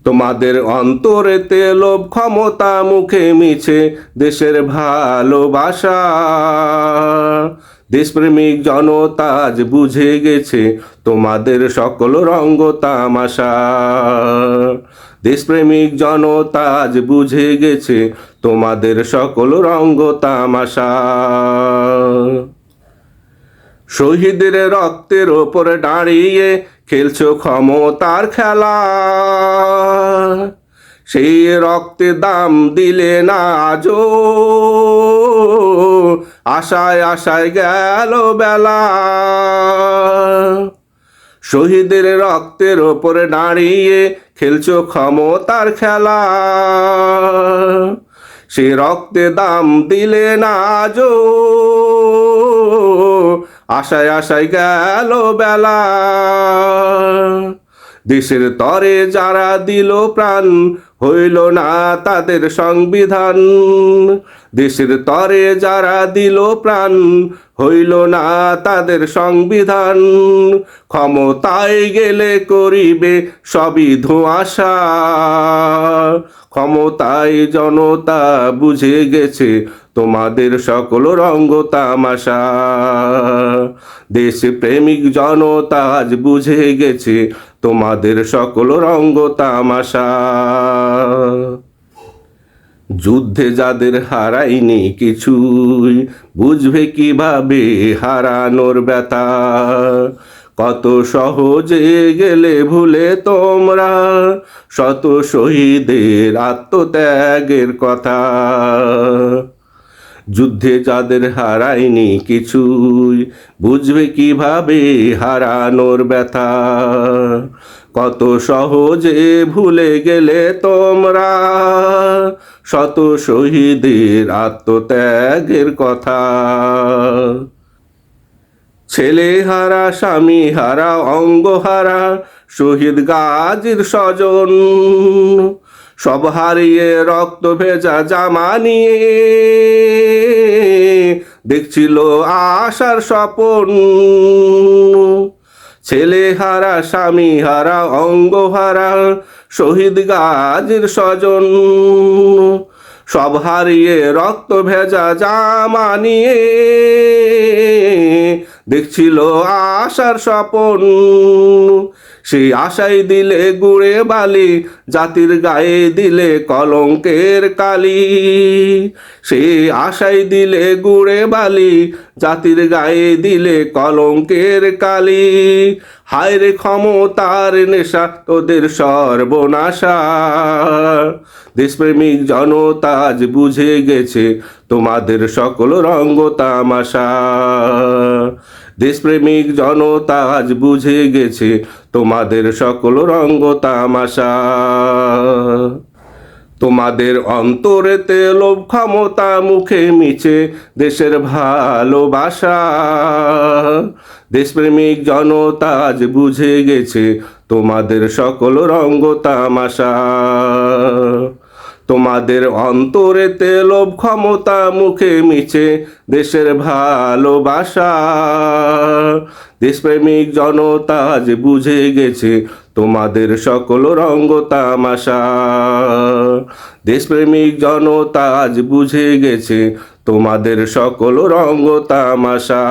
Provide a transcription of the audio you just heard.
তোমাদের অন্তরেতে লোভ ক্ষমতা মুখে মিছে দেশের ভালোবাসা। দেশপ্রেমিক জনতা আজ বুঝে গেছে তোমাদের সকল রঙ্গ তামাশা। দেশপ্রেমিক জনতা আজ বুঝে গেছে তোমাদের সকল রঙ্গ তামাশা। শহীদের রক্তের ওপর দাঁড়িয়ে খেলছো ক্ষমতার খেলা। সেই রক্তে দাম দিলে না আজও, আশায় আশায় গেল বেলা। শহীদের রক্তের ওপরে দাঁড়িয়ে খেলছো ক্ষমতার খেলা। সে রক্তে দাম দিলে না আজও, আশায় আশায় গেল বেলা। দেশের তরে যারা দিল প্রাণ হইল না তাদের সংবিধান। দেশের তরে যারা দিল প্রাণ হইল না তাদের সংবিধান। ক্ষমতায় গেলে করিবে সবই ধোঁয়াশা। ক্ষমতায় জনতা বুঝে গেছে তোমাদের সকল রঙ্গ তামাশা। দেশপ্রেমিক জনতা আজ বুঝে গেছে তোমাদের সকল রঙ্গ তামাশা। যুদ্ধে যাদের হারায়নি কিছুই বুঝবে কিভাবে হারানোর ব্যথা। কত সহজে গেলে ভুলে তোমরা শত শহীদের আত্মত্যাগের কথা। যুদ্ধে যাদের হারায়নি কিছুই বুঝবে কিভাবে হারানোর ব্যথা। কত সহজে ভুলে গেলে তোমরা শত শহীদের আত্মত্যাগের কথা। ছেলে হারা স্বামী হারা অঙ্গ হারা শহীদ গাজীর স্বজন। সব হারিয়ে রক্ত ভেজা জামা নিয়ে দেখছিল আশার স্বপন। ছেলে হারা স্বামী হারা অঙ্গ হারা শহীদ গাজীর স্বজন। সব হারিয়ে রক্ত ভেজা জামা নিয়ে দেখছিল আশার স্বপন। সেই আশায় দিলে গুড়ে বালি জাতির গায়ে দিলে কলঙ্কের কালি। সেই আশায় দিলে গুড়ে বালি জাতির গায়ে দিলে কলঙ্কের কালি। হায়রে ক্ষমতার নেশা তোদের সর্বনাশা। দেশপ্রেমিক জনতা আজ বুঝে গেছে তোমাদের সকল রঙ্গ তামাশা। দেশপ্রেমিক জনতা আজ বুঝে গেছে তোমাদের সকল রঙ্গ তামাশা। তোমাদের অন্তরেতে লোভ ক্ষমতা মুখে মিছে দেশের ভালোবাসা। দেশপ্রেমিক জনতা আজ বুঝে গেছে তোমাদের সকল রঙ্গ তামাশা। তোমাদের অন্তরেতে লোভ ক্ষমতা মুখে মিছে দেশের ভালোবাসা। দেশপ্রেমিক জনতা আজ বুঝে গেছে তোমাদের সকল রঙ্গ তামাশা। দেশপ্রেমিক জনতা আজ বুঝে গেছে তোমাদের সকল রঙ্গ তামাশা।